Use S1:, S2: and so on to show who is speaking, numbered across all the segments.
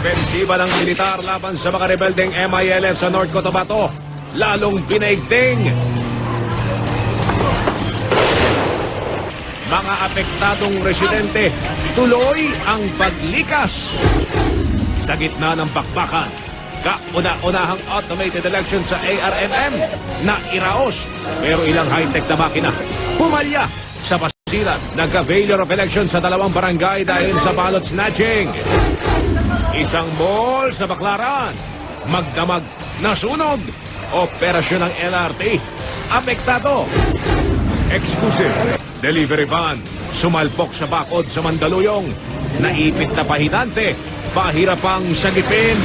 S1: opensiba ng militar laban sa mga rebeldeng MILF sa North Cotabato lalong pinaigting. Mga apektadong residente, tuloy ang paglikas. Sa gitna ng bakbakan, kauna-unahang automated election sa ARMM na iraos. Pero ilang high-tech na makina pumalya sa pasilat ng failure of election sa dalawang barangay dahil sa ballot snatching. Isang mall sa Baclaran, magdamag na sunog. Operasyon ng LRT, apektado. Exclusive delivery van, sumalpok sa bakod sa Mandaluyong. Naipit na pahinante, pahirapang sagipin.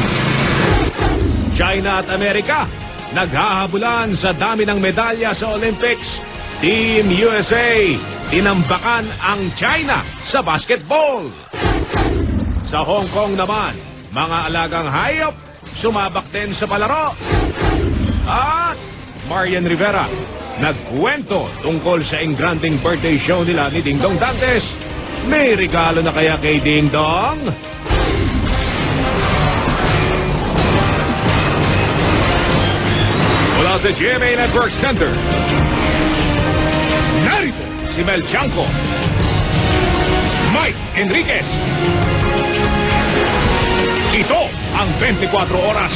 S1: China at Amerika, naghahabulan sa dami ng medalya sa Olympics. Team USA, tinambakan ang China sa basketball. Sa Hong Kong naman, mga alagang hayop, sumabak din sa palaro. At Marian Rivera, nagkwento tungkol sa engranding birthday show nila ni Ding Dong Dantes. May regalo na kaya kay Ding Dong? Mula sa GMA Network Center, narito si Mel Chanco, Mike Enriquez. Ito ang 24 oras